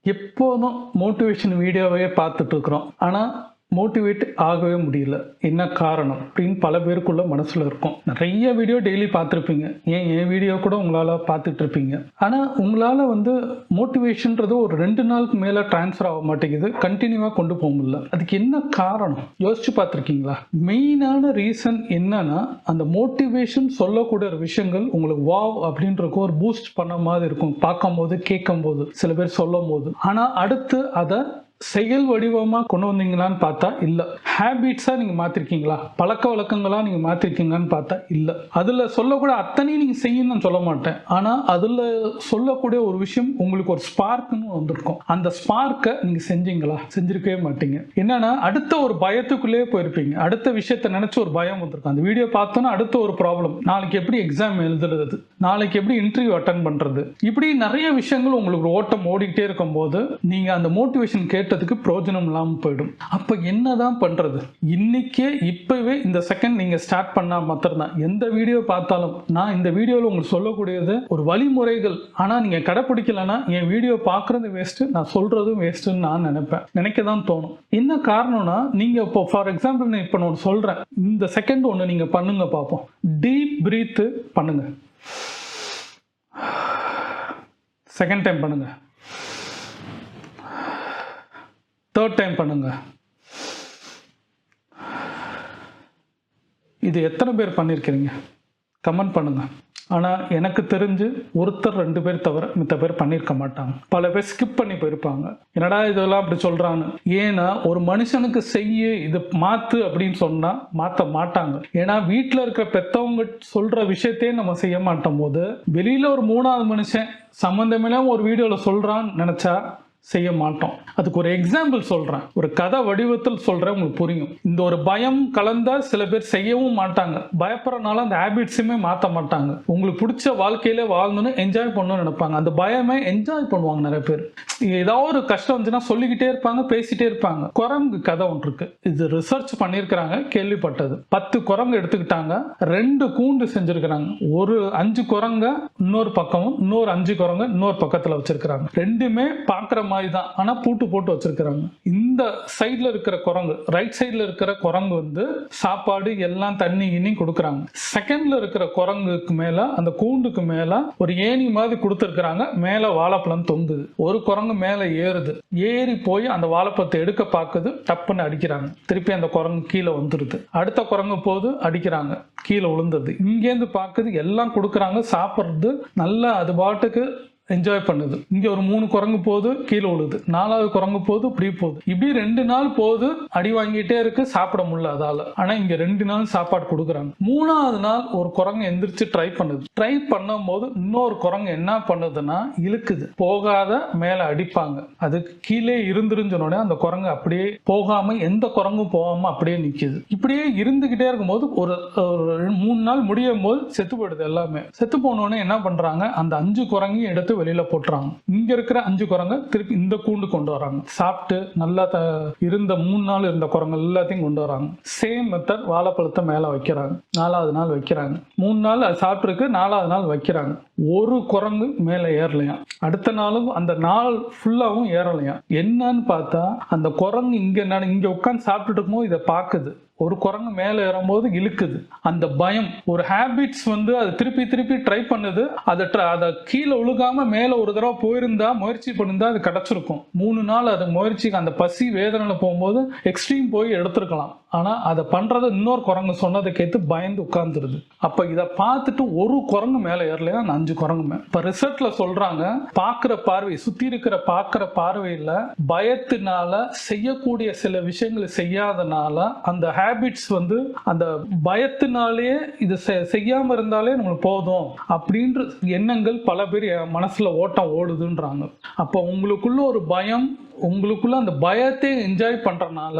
எப்போதும் மோட்டிவேஷன் வீடியோவே பார்த்துட்டு இருக்கிறோம். ஆனால் மோட்டிவேட் ஆகவே முடியல. என்ன காரணம் அப்படின்னு பல பேருக்குள்ள மனசில் இருக்கும். நிறைய வீடியோ டெய்லி பார்த்துருப்பீங்க. என் வீடியோ கூட உங்களால் பார்த்துட்டு இருப்பீங்க. ஆனால் உங்களால் மோட்டிவேஷன்றது ஒரு 2 நாளுக்கு மேலே ட்ரான்ஸ்ஃபர் ஆக மாட்டேங்குது. கண்டினியூவாக கொண்டு போக முடியல. அதுக்கு என்ன காரணம் யோசிச்சு பார்த்துருக்கீங்களா? மெயினான ரீசன் என்னன்னா, அந்த மோட்டிவேஷன் சொல்லக்கூடிய ஒரு விஷயங்கள் உங்களுக்கு வாவ் அப்படின்றக்கு ஒரு பூஸ்ட் பண்ண மாதிரி இருக்கும். பார்க்கும் போது, கேட்கும் போது, சில பேர் சொல்லும் போது. ஆனால் அடுத்து அதை செயல் வடிவமாக கொண்டு வந்தீங்களான்னு பார்த்தா இல்லை. ஹேபிட்ஸாக நீங்கள் மாற்றிருக்கீங்களா? பழக்க வழக்கங்களாக நீங்கள் மாற்றிருக்கீங்களான்னு பார்த்தா இல்லை. அதில் சொல்லக்கூடிய அத்தனையும் நீங்கள் செய்யணும்னு சொல்ல மாட்டேன். ஆனால் அதில் சொல்லக்கூடிய ஒரு விஷயம் உங்களுக்கு ஒரு ஸ்பார்க்குன்னு வந்திருக்கும். அந்த ஸ்பார்க்கை நீங்கள் செஞ்சீங்களா? செஞ்சிருக்கவே மாட்டீங்க. என்னன்னா, அடுத்த ஒரு பயத்துக்குள்ளேயே போயிருப்பீங்க. அடுத்த விஷயத்தை நினச்சி ஒரு பயம் வந்திருக்கும். அந்த வீடியோ பார்த்தோன்னா அடுத்த ஒரு ப்ராப்ளம். நாளைக்கு எப்படி எக்ஸாம் எழுதுறது, நாளைக்கு எப்படி இன்டர்வியூ அட்டன் பண்ணுறது, இப்படி நிறைய விஷயங்கள் உங்களுக்கு ஓட்டம் ஓடிக்கிட்டே இருக்கும்போது நீங்கள் அந்த மோட்டிவேஷன் கேட்டதுக்கு பிரயோஜனம் இல்லாமல் போயிடும். அப்போ என்னதான் பண்றது? இன்னைக்கே இப்பவே இந்த செகண்ட் நீங்க ஸ்டார்ட் பண்ணா மாத்திரம்தான். எந்த வீடியோ பார்த்தாலும் நான் இந்த வீடியோவில் உங்களுக்கு சொல்லக்கூடியது ஒரு வழிமுறைகள். ஆனால் நீங்க கடைப்பிடிக்கலன்னா என் வீடியோ பார்க்கறது வேஸ்ட், நான் சொல்றதும் வேஸ்ட்னு நான் நினைக்க தான் தோணும். என்ன காரணம்னா, நீங்க இப்போ ஃபார் எக்ஸாம்பிள் நான் இப்போ நான் சொல்றேன், இந்த செகண்ட் ஒன்று நீங்க பண்ணுங்க பார்ப்போம். டீப் பிரீத் பண்ணுங்க. செகண்ட் டைம் பண்ணுங்க. தேர்ட் டைம் பண்ணுங்க. இது எத்தனை பேர் பண்ணியிருக்கிறீங்க? கமெண்ட் பண்ணுங்க. ஆனால் எனக்கு தெரிஞ்சு ஒருத்தர் 2 பேர் தவிர மித்த பேர் பண்ணியிருக்க மாட்டாங்க. பல பேர் ஸ்கிப் பண்ணி போயிருப்பாங்க. என்னடா இதெல்லாம் அப்படி சொல்கிறான்னு. ஏன்னா ஒரு மனுஷனுக்கு செய்ய இது மாற்று அப்படின்னு சொன்னால் மாற்ற மாட்டாங்க. ஏன்னா வீட்டில் இருக்கிற பெற்றவங்க சொல்கிற விஷயத்தையே நம்ம செய்ய மாட்டோம் போது, வெளியில் ஒரு 3வது மனுஷன் சம்மந்தமில்லாம ஒரு வீடியோவில் சொல்கிறான்னு நினச்சா செய்ய மாட்டோம். அதுக்கு ஒரு எக்ஸாம்பிள் சொல்றேன், ஒரு கதை வடிவத்தில் சொல்றேன், உங்களுக்கு புரியும். இந்த ஒரு பயம் கலந்தா சில பேர் செய்யவும் மாட்டாங்க. பயப்படுறதுனால அந்த ஹேபிட்ஸுமே மாற்ற மாட்டாங்க. உங்களுக்கு பிடிச்ச வாழ்க்கையில வாழ்ந்துன்னு என்ஜாய் பண்ணணும்னு நினைப்பாங்க. அந்த பயமே என்ஜாய் பண்ணுவாங்க நிறைய பேர். ஏதாவது ஒரு கஷ்டம் வந்துச்சுன்னா சொல்லிக்கிட்டே இருப்பாங்க, பேசிட்டே இருப்பாங்க. குரங்கு கதை ஒன்று இருக்கு. இது ரிசர்ச் பண்ணியிருக்கிறாங்க, கேள்விப்பட்டது. 10 குரங்கு எடுத்துக்கிட்டாங்க, 2 கூண்டு செஞ்சிருக்கிறாங்க. ஒரு 5 குரங்க இன்னொரு பக்கமும், இன்னொரு 5 குரங்க இன்னொரு பக்கத்துல வச்சிருக்கிறாங்க. ரெண்டுமே பார்க்குற மாதிரி தான், ஆனா பூட்டு போட்டு வச்சிருக்கிறாங்க. இந்த சைட்ல இருக்கிற குரங்கு, ரைட் சைட்ல இருக்கிற குரங்கு சாப்பாடு எல்லாம் தண்ணி கிண்ணி கொடுக்குறாங்க. செகண்ட்ல இருக்கிற குரங்குக்கு மேல, அந்த கூண்டுக்கு மேல ஒரு ஏணி மாதிரி கொடுத்துருக்காங்க. மேல வாழைப்பழம் தொங்குது. ஒரு குரங்கு மேல ஏறுது. ஏறி போய் அந்த வாழைப்பழத்தை எடுக்க பார்க்குது. டப்புன்னு அடிக்கிறாங்க. திருப்பி அந்த குரங்கு கீழே வந்துருது. அடுத்த குரங்கு போது அடிக்கிறாங்க, கீழே விழுந்துருது. இங்கேருந்து பார்க்குது, எல்லாம் கொடுக்குறாங்க, சாப்பிட்றது நல்லா அது பாட்டுக்கு என்ஜாய் பண்ணுது. இங்க ஒரு 3 குரங்கு போகுது, கீழே விழுது. 4வது குரங்கு போகுது, இப்படி போகுது. இப்படி 2 நாள் போகுது, அடி வாங்கிட்டே இருக்கு, சாப்பிட முடியல அதால. ஆனா இங்க 2 நாள் சாப்பாடு கொடுக்குறாங்க. 3வது நாள் ஒரு குரங்கு எந்திரிச்சு ட்ரை பண்ணுது. ட்ரை பண்ணும் போது இன்னொரு குரங்கு என்ன பண்ணுதுன்னா இழுக்குது. போகாத மேல அடிப்பாங்க. அதுக்கு கீழே இருந்துருஞ்சோடனே அந்த குரங்கு அப்படியே போகாம, எந்த குரங்கும் போகாம அப்படியே நிக்குது. இப்படியே இருந்துகிட்டே இருக்கும்போது ஒரு 3 நாள் முடியும் போது செத்து போயிடுது. எல்லாமே செத்து போனோடனே என்ன பண்றாங்க, அந்த 5 குரங்கையும் எடுத்து வெளியில போட்டுறாங்க. இங்க இருக்கிற 5 குரங்க திருப்பி இந்த கூண்டு கொண்டு வராங்க. சாப்பிட்டு நல்லா இருந்த 3 நாள் இருந்த குரங்கு எல்லாத்தையும் கொண்டு வராங்க. Same method. வாழைப்பழத்தை மேல வைக்கிறாங்க. 4வது நாள் வைக்கிறாங்க. 3 நாள் அது சாப்பிட்டுருக்கு. 4வது நாள் வைக்கிறாங்க. ஒரு குரங்கு மேல ஏறலையா. அடுத்த நாளும் அந்த நாள் ஃபுல்லாவும் ஏறலையா. என்னன்னு பார்த்தா அந்த குரங்கு இங்க உட்காந்து சாப்பிட்டுட்டு இருக்கும்போது இதை பார்க்குது. ஒரு குரங்கு மேலே ஏறும்போது இழுக்குது. அந்த பயம், ஒரு ஹேபிட்ஸ் அது திருப்பி திருப்பி ட்ரை பண்ணுது. அதை கீழே ஒழுகாம மேலே ஒரு தடவை போயிருந்தா, முயற்சி பண்ணிருந்தா அது கிடைச்சிருக்கும். 3 நாள் அது முயற்சிக்கு அந்த பசி வேதனையில போகும்போது எக்ஸ்ட்ரீம் போய் எடுத்துருக்கலாம். ஆனா அதை பண்றது இன்னொரு குரங்கு சொன்னதை கேட்டு பயந்து உட்கார்ந்துருது. அப்ப இதை பார்த்துட்டு ஒரு குரங்கு மேலே ஏறலையா, 5 குரங்குமே. இப்ப ரிசர்ச்ல சொல்றாங்க, பார்க்கிற பார்வை, சுத்தி இருக்கிற பார்க்கிற பார்வையில பயத்தினால செய்யக்கூடிய சில விஷயங்களை செய்யாதனால அந்த ஹேபிட்ஸ் அந்த பயத்தினாலே இது செய்யாம இருந்தாலே நம்மளுக்கு போதும் அப்படின்ற எண்ணங்கள் பல பேர் மனசுல ஓட்டம் ஓடுதுன்றாங்க. அப்ப உங்களுக்குள்ள ஒரு பயம், உங்களுக்குள்ள அந்த பயத்தை என்ஜாய் பண்றதுனால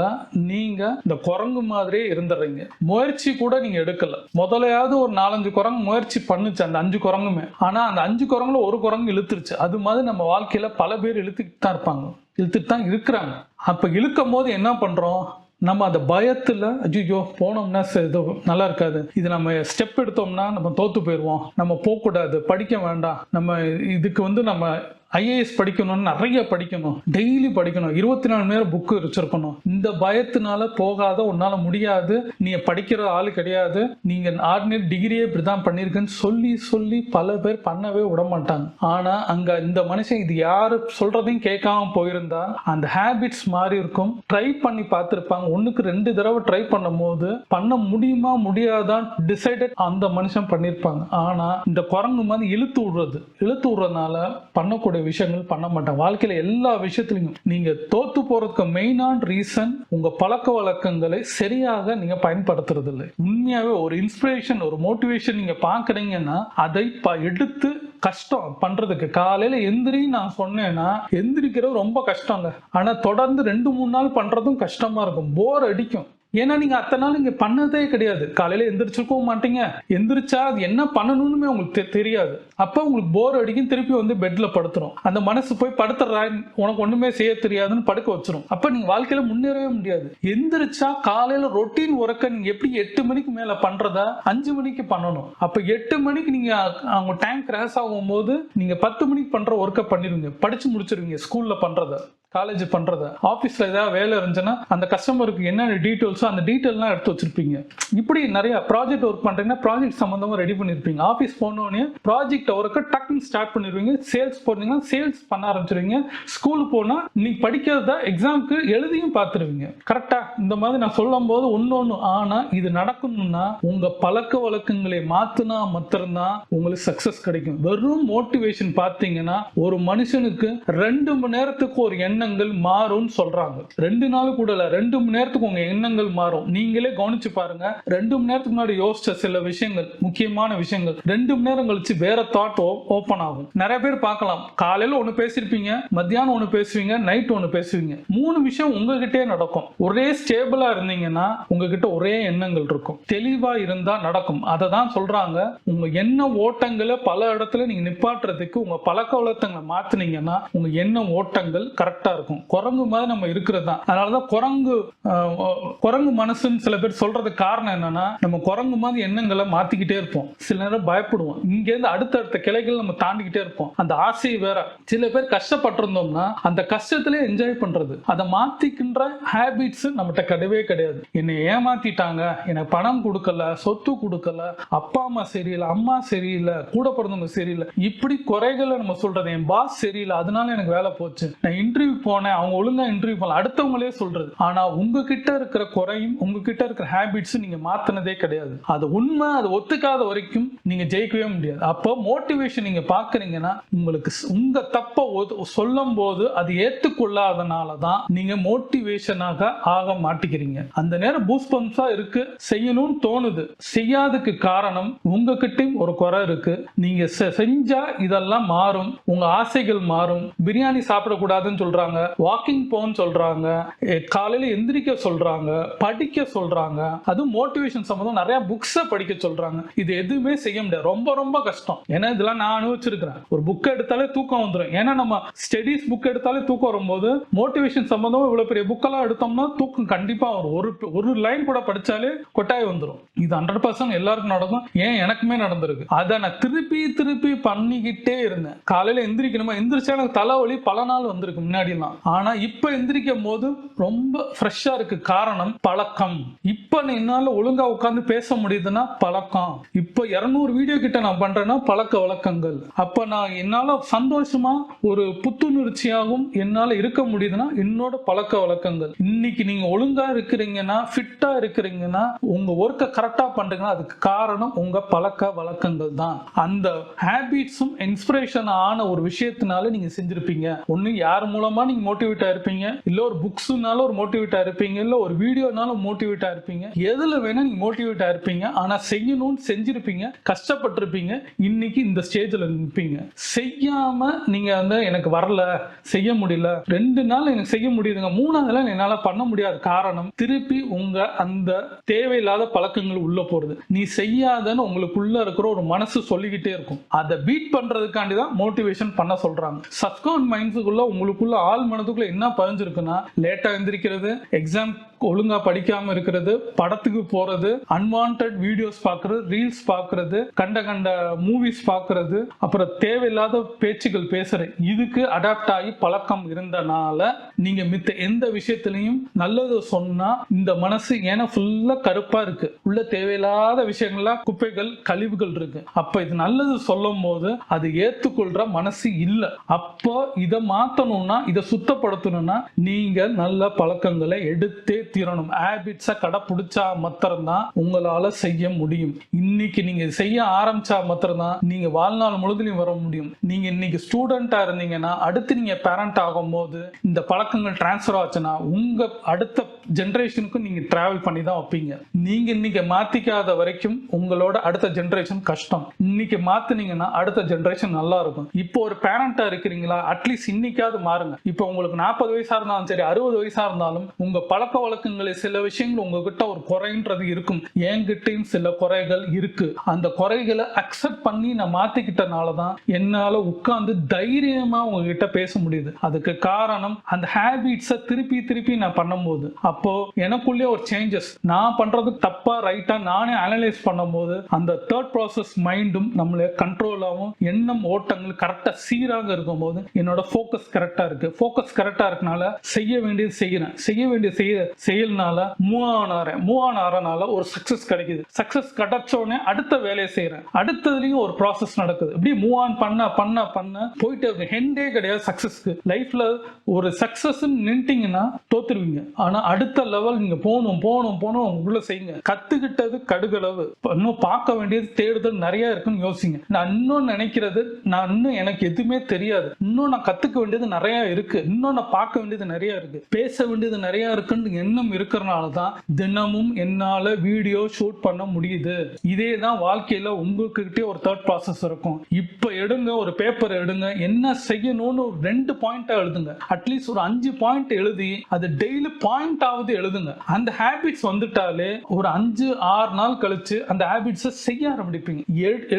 நீங்க இந்த குரங்கு மாதிரியே இருந்துடுறீங்க. முயற்சி கூட நீங்க எடுக்கல. முதலையாவது ஒரு 4-5 குரங்கு முயற்சி பண்ணுச்சு, அந்த 5 குரங்குமே. ஆனா அந்த 5 குரங்குல ஒரு குரங்கு இழுத்துருச்சு. அது மாதிரி நம்ம வாழ்க்கையில பல பேர் இழுத்துக்கிட்டு தான் இருப்பாங்க, இழுத்துட்டு தான் இருக்கிறாங்க. அப்ப இழுக்கும் போது என்ன பண்றோம், நம்ம அந்த பயத்தில் ஐயோ போனோம்னா இது நல்லா இருக்காது, இது நம்ம ஸ்டெப் எடுத்தோம்னா நம்ம தோற்று போயிடுவோம், நம்ம போகக்கூடாது, படிக்க வேண்டாம், நம்ம இதுக்கு நம்ம IAS படிக்கணும்னு நிறைய படிக்கணும், டெய்லி படிக்கணும், 24 மணி நேரம் புக்கு வச்சிருக்கணும், இந்த பயத்தினால போகாத, உன்னால முடியாது, நீ படிக்கிற ஆளு கிடையாது, நீங்க ஆர்டினரி டிகிரியே இப்படிதான் பண்ணிருக்குன்னு சொல்லி சொல்லி பல பேர் பண்ணவே விட மாட்டாங்க. ஆனா அங்க இந்த மனுஷன் இது யாரு சொல்றதையும் கேட்காம போயிருந்தா அந்த ஹேபிட்ஸ் மாறி இருக்கும். ட்ரை பண்ணி பார்த்திருப்பாங்க, 1க்கு 2 தடவை ட்ரை பண்ணும் போது பண்ண முடியுமா முடியாதான் டிசைடட் அந்த மனுஷன் பண்ணிருப்பாங்க. ஆனா இந்த குரங்கு மாதிரி இழுத்து விடுறதுனால பண்ணக்கூடிய விஷயங்கள் பண்ண மாட்டாங்க. வாழ்க்கையில எல்லா விஷயத்திலையும் நீங்க தோத்து போறதுக்கு மெயினான ரீசன் உங்க பழக்க வழக்கங்களை சரியாக நீங்க பயன்படுத்துறது இல்லை. உண்மையாவே ஒரு இன்ஸ்பிரேஷன், ஒரு மோட்டிவேஷன் நீங்க பாக்குறீங்கன்னா அதை எடுத்து கஷ்டம் பண்றதுக்கு. காலையில எந்திரி நான் சொன்னேன்னா எந்திரிக்கிறது ரொம்ப கஷ்டங்க. ஆனா தொடர்ந்து 2-3 நாள் பண்றதும் கஷ்டமா இருக்கும், போர் அடிக்கும். ஏன்னா நீங்க அத்தனை நாள் இங்க பண்ணதே கிடையாது. காலையில எந்திரிச்சிருக்கவும் மாட்டீங்க, எந்திரிச்சா அது என்ன பண்ணணும்னு உங்களுக்கு தெரியாது. அப்ப உங்களுக்கு போர் அடிக்கும், திருப்பி வந்து பெட்ல படுத்துரும். அந்த மனசு போய் படுத்துறா, உனக்கு ஒண்ணுமே செய்ய தெரியாதுன்னு படுக்க வச்சிரும். அப்ப நீங்க வாழ்க்கையில முன்னேறவே முடியாது. எந்திரிச்சா காலையில ரொட்டீன் ஒர்க்க நீங்க எப்படி 8 மணிக்கு மேல பண்றதா 5 மணிக்கு பண்ணணும். அப்ப 8 மணிக்கு நீங்க அவங்க டைம் கிராஸ் ஆகும் போது நீங்க 10 மணிக்கு பண்ற ஒர்க்க பண்ணிருவீங்க, படிச்சு முடிச்சிருவீங்க. ஸ்கூல்ல பண்றத, காலேஜ் பண்றத, ஆபீஸ்ல ஏதாவது வேலை இருந்துச்சுன்னா அந்த கஸ்டமருக்கு என்ன டீடைல்ஸோ அந்த டீடைல்லாம் எடுத்து வச்சிருப்பீங்க. இப்படி நிறைய ப்ராஜெக்ட் ஒர்க் பண்றீங்கன்னா ப்ராஜெக்ட் சம்பந்தமா ரெடி பண்ணிருப்பீங்க. ஆபீஸ் போனோடனே ப்ராஜெக்ட் ஒர்க்கை டக்குன்னு ஸ்டார்ட் பண்ணிருவீங்க. சேல்ஸ் போனீங்கன்னா சேல்ஸ் பண்ண ஆரம்பிச்சிருவீங்க. ஸ்கூல் போனா நீங்க படிக்கிறத எக்ஸாமுக்கு எழுதியும் பார்த்துருவீங்க. கரெக்டா? இந்த மாதிரி நான் சொல்லும் போது ஒன்னொன்னு. ஆனா இது நடக்கணும்னா உங்க பழக்க வழக்கங்களை மாத்தினா மாத்திரம்தான் உங்களுக்கு சக்சஸ் கிடைக்கும். வெறும் மோட்டிவேஷன் பார்த்தீங்கன்னா ஒரு மனுஷனுக்கு 2 மணி நேரத்துக்கு ஒரு எண்ணங்கள் மாறும் சொல்றாங்க. 2 நாள் கூட இல்ல, 2 மணி நேரத்துக்கு உங்க எண்ணங்கள் மாறும். நீங்களே கவனிச்சு பாருங்க. 2 மணி நேரத்துக்கு முன்னாடி யோசிச்ச சில விஷயங்கள், முக்கியமான விஷயங்கள் 2 மணி நேரம் கழிச்சு வேற தாட் ஓபன் ஆகும். நிறைய பேர் பார்க்கலாம், காலையில ஒண்ணு பேசிருப்பீங்க, மத்தியானம் ஒண்ணு பேசுவீங்க, நைட் ஒண்ணு பேசுவீங்க. 3 விஷயம் உங்ககிட்டே நடக்கும். ஒரே ஸ்டேபிளா இருந்தீங்கன்னா உங்ககிட்ட ஒரே எண்ணங்கள் இருக்கும். தெளிவா இருந்தா நடக்கும். அதை தான் சொல்றாங்க, உங்க எண்ண ஓட்டங்களை பல இடத்துல நீங்க நிப்பாட்டுறதுக்கு உங்க பழக்க வழக்கங்களை மாத்தினீங்கன்னா உங்க எண்ண ஓட்டங்கள் கரெக்டா இருக்கும். குரங்கு மாதிரி நம்ம இருக்கிறது தான். அதனாலதான் குரங்கு மனசுன்னு சில பேர் சொல்றதுக்கு காரணம் என்னன்னா, நம்ம குரங்கு மாதிரி எண்ணங்களை மாத்திக்கிட்டே இருப்போம். சில நேரம் பயப்படுவோம், இங்க இருந்து அடுத்தடுத்த கிளைகள் நம்ம தாண்டிக்கிட்டே இருப்போம். அந்த ஆசை வேற. சில பேர் கஷ்டப்பட்டிருந்தோம்னா அந்த கஷ்டத்திலே என்ஜாய் பண்றது, அதை மாத்திக்கின்ற ஹேபிட்ஸ் நம்மகிட்ட கிடையவே கிடையாது. என்னை ஏமாத்திட்டாங்க, எனக்கு பணம் கொடுக்கல, சொத்து கொடுக்கல, அப்பா அம்மா சரியில்லை, அம்மா சரியில்லை, கூட பிறந்தவங்க சரியில்லை, இப்படி குறைகளை நம்ம சொல்றது. என் பாஸ் சரியில்லை, அதனால எனக்கு வேலை போச்சு, நான் இன்டர்வியூ போனேன், அவங்க ஒழுங்கா இன்டர்வியூ பண்ணல, அடுத்தவங்களே சொல்றது. ஆனா உங்ககிட்ட இருக்கிற குறையும் உங்ககிட்ட இருக்கிற ஹேபிட்ஸ் நீங்க மாத்தினதே கிடையாது. அது உண்மை. அது ஒத்துக்காத வரைக்கும் நீங்க ஜெயிக்கவே முடியாது. அப்போ மோட்டிவேஷன் நீங்க பாக்குறீங்கன்னா உங்களுக்கு உங்க தப்ப சொல்லும் போது அது ஏத்துக்கொள்ளாதனாலதான் நீங்க மோட்டிவேஷனாக ஆக மாட்டிக்கிறீங்க. அந்த நேரம் பூஸ்ட் பம்ப்ஸா இருக்கு, செய்யணும்னு தோணுது, செய்யாததுக்கு காரணம் உங்ககிட்டயும் ஒரு குறை இருக்கு. நீங்க செஞ்சா இதெல்லாம் மாறும், உங்க ஆசைகள் மாறும். பிரியாணி சாப்பிடக்கூடாதுன்னு சொல்றாங்க, வாக்கிங் போன்னு சொல்றாங்க, காலையில எந்திரிக்க சொல்றாங்க, படிக்க சொல்றாங்க, அது மோட்டிவேஷன் சம்பந்தம் நிறைய புக்ஸை படிக்க சொல்றாங்க. இது எதுவுமே செய்ய முடியாது, ரொம்ப ரொம்ப கஷ்டம். ஏன்னா இதெல்லாம் நான் அனுபவிச்சிருக்கிறேன். ஒரு புக் எடுத்தாலே தூக்கம் வந்துடும். ஏன்னா நம்ம ஸ்டடீஸ் புக் எடுத்தாலே தூக்கம் வரும்போது மோட்டிவேஷன் சம்பந்தம் இவ்வளவு பெரிய புக்கெல்லாம் எடுத்தோம்னா தூக்கம் கண்டிப்பா வரும். ஒரு லைன் கூட படிச்சாலே கொட்டாய் வந்துடும். இது 100% எல்லாருக்கும் நடக்கும். ஏன் எனக்குமே நடந்திருக்கு. அதை நான் திருப்பி திருப்பி பண்ணிக்கிட்டே இருந்தேன். காலையில எந்திரிக்கணுமா, எந்திரிச்சா எனக்கு தலைவலி பல நாள் வந்திருக்கு முன்னாடிலாம். ஆனா இப்ப எந்திரிக்கும் போது ரொம்ப ஃப்ரெஷ்ஷா இருக்கு. காரணம் பழக்கம். இப்ப என்னால ஒழுங்கா உட்கார்ந்து பேச முடியுதுன்னா பழக்கம். இப்ப 200 வீடியோ கிட்ட நான் பண்றேன்னா பழக்க வழக்கங்கள். அப்ப நான் என்னால சந்தோஷமா ஒரு புத்துணர்ச்சியாகவும் என்னால இருக்க முடியுதுன்னா என்னோட பழக்க வழக்கங்கள். இன்னைக்கு நீங்க ஒழுங்கா இருக்கிறீங்கன்னா, ஃபிட்டா இருக்கிறீங்கன்னா, உங்க ஒர்க்கை கரெக்டா பண்றீங்கன்னா அதுக்கு காரணம் உங்க பழக்க வழக்கங்கள் தான். அந்த ஹேபிட்ஸும் இன்ஸ்பிரேஷன் ஆன ஒரு விஷயத்தினால நீங்க செஞ்சிருப்பீங்க. ஒண்ணு யார் மூலமா நீங்க மோட்டிவேட் ஆயிருப்பீங்க, இல்ல ஒரு புக்ஸ்னால ஒரு மோட்டிவேட் ஆயிருப்பீங்க, இல்ல ஒரு வீடியோனால மோட்டிவேட் ஆயிருப்பீங்க. எதுல வேணா நீங்க மோட்டிவேட் ஆயிருப்பீங்க. ஆனா செய்யணும்னு செஞ்சிருப்பீங்க, கஷ்டப்பட்டிருப்பீங்க, இன்னைக்கு இந்த ஸ்டேஜ்ல நிற்பீங்க. செய்யாம நீங்க வந்து எனக்கு வரல, செய்ய முடியல, 2 நாள் எனக்கு செய்ய முடியுதுங்க, 3ஆவது நாள் என்னால பண்ண முடியாத காரணம் திருப்பி உங்க அந்த தேவையில்லாத பழக்கங்கள் உள்ள போறது. நீ செய்யாதன்னு உங்களுக்குள்ள இருக்கிற ஒரு மனசு சொல்லிக்கிட்டே இருக்கும். அதை பீட் பண்றதுக்காண்டி தான் மோட்டிவேஷன் பண்ண சொல்றாங்க. சப்கான்ஷியஸ் மைண்ட்ஸுக்குள்ள உங்களுக்குள்ள ஆள் மனதுக்குள்ள என்ன பதிஞ்சிருக்குன்னா, லேட்டா எந்திரிக்கிறது, எக்ஸாம் ஒழுங்கா படிக்காம இருக்கிறது, படத்துக்கு போறது, அன்வான்ட் வீடியோஸ் பாக்குறது, ரீல்ஸ் பாக்குறது, கண்ட கண்ட மூவிஸ் பாக்குறது, அப்புறம் தேவையில்லாத பேச்சுகள் பேசுறது, இதுக்கு அடாப்ட் ஆகி பழக்கம் இருந்தனால நீங்க மித்த எந்த விஷயத்திலையும் நல்லது சொன்னா இந்த மனசு ஏன்னா ஃபுல்லா கருப்பா இருக்கு, உள்ள தேவையில்லாத விஷயங்களா குப்பைகள் கழிவுகள் இருக்கு. அப்ப இது நல்லது சொல்லும் போது அது ஏத்துக்கொள்ற மனசு இல்ல. அப்போ இதை மாத்தணும்னா, இதை சுத்தப்படுத்தணும்னா நீங்க நல்ல பழக்கங்களை எடுத்தே தீரணும். ஹேபிட்ஸை கடைபிடிச்சா மாத்திரம்தான் உங்களால செய்ய முடியும். இன்னைக்கு நீங்க செய்ய ஆரம்பிச்சா மாத்திரம்தான் நீங்க வாழ்நாள் முழுவதும் வர முடியும். நீங்க இன்னைக்கு ஸ்டூடெண்டா இருந்தீங்கன்னா அடுத்து நீங்க பேரண்ட் ஆகும் போது இந்த பழக்கங்கள் டிரான்ஸ்ஃபர் ஆச்சுன்னா உங்க அடுத்த ஜெனரேஷனுக்கு நீங்க டிராவல் பண்ணி தான் வைப்பீங்க. நீங்க இன்னைக்கு மாத்திக்காத வரைக்கும் உங்களோட அடுத்த ஜெனரேஷன் கஷ்டம். இன்னைக்கு மாத்தினீங்கன்னா அடுத்த ஜெனரேஷன் நல்லா இருக்கும். இப்போ ஒரு பேரண்டா இருக்கிறீங்களா, அட்லீஸ்ட் இன்னைக்காவது மாறுங்க. இப்போ உங்களுக்கு 40 வயசா இருந்தாலும் சரி, 60 வயசா இருந்தாலும் உங்க பழக்க வழக்கங்களை சில விஷயங்கள் உங்ககிட்ட ஒரு குறைன்றது இருக்கும். என்கிட்டயும் சில குறைகள் இருக்கு. அந்த குறைகளை அக்செப்ட் பண்ணி நான் மாத்திக்கிட்டனாலதான் என்னால உட்கார்ந்து தைரியமா உங்ககிட்ட பேச முடியுது. அதுக்கு காரணம் அந்த ஹேபிட்ஸை திருப்பி திருப்பி நான் பண்ணும்போது, அப்போ எனக்குள்ளே ஒரு சேஞ்சஸ், நான் பண்றது தப்பா ரைட்டா நானே அனலைஸ் பண்ணும்போது அந்த தேர்ட் ப்ராசஸ் மைண்டும் நம்மள கண்ட்ரோலாகவும் எண்ணம் ஓட்டங்கள் கரெக்டா சீராக இருக்கும் போது என்னோட ஃபோக்கஸ் கரெக்டா இருக்கு. ஃபோக்கஸ் கரெக்டா இருக்கனால செய்ய வேண்டியது செய்யறேன், செய்ய வேண்டிய செயல்னால மூவ் ஆன் ஆறனால ஒரு சக்சஸ் கிடைக்குது. சக்சஸ் கிடைச்ச உடனே அடுத்த வேலையை செய்யறேன், அடுத்ததுலயும் ஒரு ப்ராசஸ் நடக்குது. இப்படி மூவ் ஆன் பண்ண பண்ண பண்ண போயிட்டே இருக்கு. ஹெண்டே கிடையாது சக்சஸ்க்கு. லைஃப்ல ஒரு சக்சஸ் நின்ட்டீங்கன்னா தோத்துருவீங்க. ஆனா அடுத்த லெவல் நீங்க போகணும் போகணும் போகணும் உங்களுக்குள்ள செய்யுங்க. கத்துக்கிட்டது கடுகளவு, இன்னும் பார்க்க வேண்டியது தேடுதல் நிறைய இருக்குன்னு யோசிங்க. நான் இன்னும் நினைக்கிறது, நான் இன்னும் எனக்கு எதுவுமே தெரியாது, இன்னும் நான் கத்துக்க வேண்டியது நிறைய இருக்கு, இன்னும் நான் பார்க்க வேண்டியது நிறைய இருக்கு, பேச வேண்டியது நிறைய இருக்குன்னு எண்ணம் இருக்கிறனால தான் தினமும் என்னால வீடியோ ஷூட் பண்ண முடியுது. இதே தான் வாழ்க்கையில உங்ககிட்ட ஒரு தேர்ட் ப்ராசஸ் இருக்கும். இப்ப எடுங்க, ஒரு பேப்பர் எடுங்க, என்ன செய்யணும்னு 2 பாயிண்ட் எழுதுங்க. அட்லீஸ்ட் ஒரு 5 பாயிண்ட் எழுதி அது டெய்லி பாயிண்ட் ஆவது எழுதுங்க. அந்த ஹேபிட்ஸ் வந்துட்டாலே ஒரு 5-6 நாள் கழிச்சு அந்த ஹேபிட்ஸை செய்ய ஆரம்பிப்பீங்க.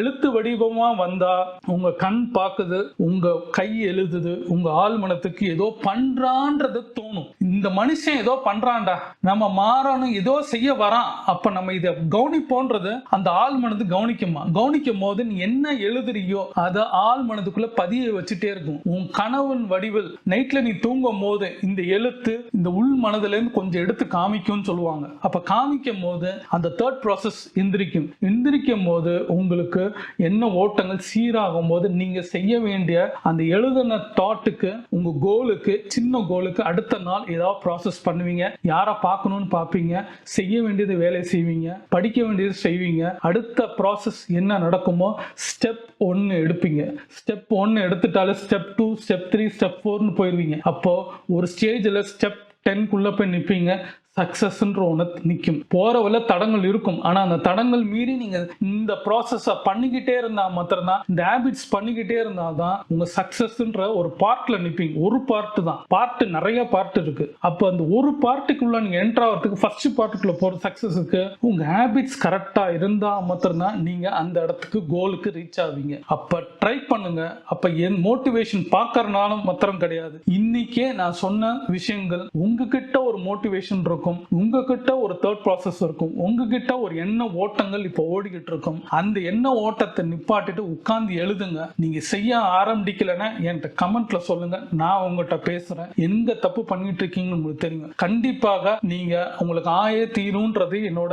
எழுத்து வடிவமா வந்தா உங்க கண் பாக்குது, உங்க கை எழுதுது, உங்க ஆள் மனத்துக்கு ஏதோ பண்றான்றது தோணும். இந்த மனுஷன் ஏதோ பண்றான்டா, நம்ம மாறணும், ஏதோ செய்ய வரான், அப்ப நம்ம இதை கவனிப்போன்றது அந்த ஆள் மனது கவனிக்குமா. கவனிக்கும் போது நீ என்ன எழுதுறியோ அதை ஆள் மனதுக்குள்ள பதிய வச்சுட்டே இருக்கும். உன் கனவின் வடிவில் நைட்ல நீ தூங்கும் போது இந்த எழுத்து இந்த உள் மனதுல இருந்து கொஞ்சம் எடுத்து காமிக்கும்னு சொல்லுவாங்க. அப்ப காமிக்கும் போது அந்த தேர்ட் ப்ராசஸ் எந்திரிக்கும் போது உங்களுக்கு என்ன ஓட்டங்கள் சீராகும் போது நீங்க செய்ய வேண்டிய அந்த எழுதின தாட்டுக்கு, உங்க கோலுக்கு, சின்ன கோலுக்கு அடுத்த நாள் ஏதாவது ப்ராசஸ் பண்ணுவீங்க. யாரை பார்க்கணும்னு பார்ப்பீங்க, செய்ய வேண்டியது வேலை செய்வீங்க, படிக்க வேண்டியது செய்வீங்க. அடுத்த ப்ராசஸ் என்ன நடக்குமோ ஸ்டெப் 1 எடுப்பீங்க. ஸ்டெப் 1 எடுத்துட்டாலே ஸ்டெப் 2, ஸ்டெப் 3, ஸ்டெப் 4ன்னு போயிருவீங்க. அப்போ ஒரு ஸ்டேஜில் ஸ்டெப் 10க்குள்ள போய் நிற்பீங்க. சக்சஸ்ன்ற ஒன்று நிற்கும். போறவல தடங்கள் இருக்கும், ஆனா அந்த தடங்கள் மீறி நீங்க இந்த ப்ராசஸை பண்ணிக்கிட்டே இருந்தா மாத்திரம்தான், இந்த ஹேபிட்ஸ் பண்ணிக்கிட்டே இருந்தாதான் உங்க சக்சஸ்ன்ற ஒரு பார்ட்ல நிற்பீங்க. ஒரு பார்ட் தான், பார்ட் நிறைய பார்ட் இருக்கு. அப்போ அந்த ஒரு பார்ட்டுக்குள்ள நீங்க என்டர் ஆகிறதுக்கு ஃபர்ஸ்ட் பார்ட்டுக்குள்ள போற சக்சஸுக்கு உங்க ஹேபிட்ஸ் கரெக்டா இருந்தா மாத்திரம்தான் நீங்க அந்த இடத்துக்கு கோலுக்கு ரீச் ஆவீங்க. அப்ப ட்ரை பண்ணுங்க. அப்ப என் மோட்டிவேஷன் பார்க்கறனாலும் மாத்திரம் கிடையாது, இன்னைக்கே நான் சொன்ன விஷயங்கள் உங்ககிட்ட ஒரு மோட்டிவேஷன் இருக்கும், உங்ககிட்ட ஒரு தேர்ட் ப்ராசஸ் இருக்கும், உங்ககிட்ட ஒரு எண்ண ஓட்டங்கள் இப்ப ஓடிக்கிட்டு இருக்கும். அந்த எண்ண ஓட்டத்தை நிப்பாட்டிட்டு உட்கார்ந்து எழுதுங்க. நீங்க செய்ய ஆரம்பிக்கலன்னா என்கிட்ட கமெண்ட்ல சொல்லுங்க, நான் உங்ககிட்ட பேசுறேன். எங்க தப்பு பண்ணிட்டு இருக்கீங்கன்னு உங்களுக்கு தெரியும். கண்டிப்பாக நீங்க உங்களுக்கு ஆயே தீரும்ன்றது என்னோட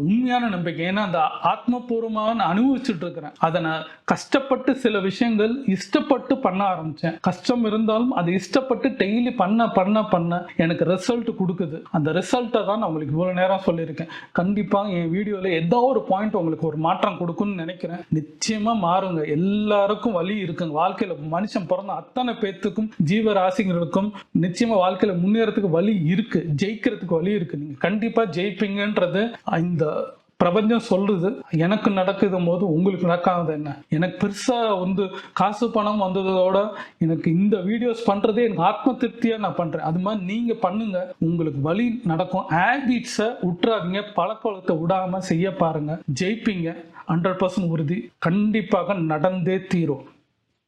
உண்மையான நம்பிக்கை. ஏன்னா அந்த ஆத்மபூர்வமாக நான் அனுபவிச்சுட்டு இருக்கிறேன். அதை நான் கஷ்டப்பட்டு சில விஷயங்கள் இஷ்டப்பட்டு பண்ண ஆரம்பிச்சேன். கஷ்டம் இருந்தாலும் அதை இஷ்டப்பட்டு டெய்லி பண்ண பண்ண பண்ண எனக்கு ரிசல்ட் கொடுக்குது. அந்த ரிசல்ட்டை தான் நான் உங்களுக்கு இவ்வளவு நேரம் சொல்லியிருக்கேன். கண்டிப்பாக என் வீடியோவில் ஏதோ ஒரு பாயிண்ட் உங்களுக்கு ஒரு மாற்றம் கொடுக்கும்னு நினைக்கிறேன். நிச்சயமா மாறுங்க. எல்லாருக்கும் வலி இருக்குங்க வாழ்க்கையில. மனுஷன் பிறந்த அத்தனை பேத்துக்கும் ஜீவராசிகளுக்கும் நிச்சயமா வாழ்க்கையில முன்னேறதுக்கு வலி இருக்கு, ஜெயிக்கிறதுக்கு வலி இருக்கு. நீங்க கண்டிப்பா ஜெயிப்பீங்கன்றது இந்த பிரபஞ்சம் சொல்றது. எனக்கு நடக்குது போது உங்களுக்கு நடக்காது என்ன? எனக்கு பெருசா காசு பணம் வந்ததோட எனக்கு இந்த வீடியோஸ் பண்றதே எனக்கு ஆத்ம திருப்தியா நான் பண்றேன். அது மாதிரி நீங்க பண்ணுங்க, உங்களுக்கு வழி நடக்கும். ஹேபிட்ஸை விட்டுறாதீங்க, பழக்க வழக்கத்தை விடாம செய்ய பாருங்க, ஜெயிப்பீங்க. 100% உறுதி, கண்டிப்பாக நடந்தே தீரும்.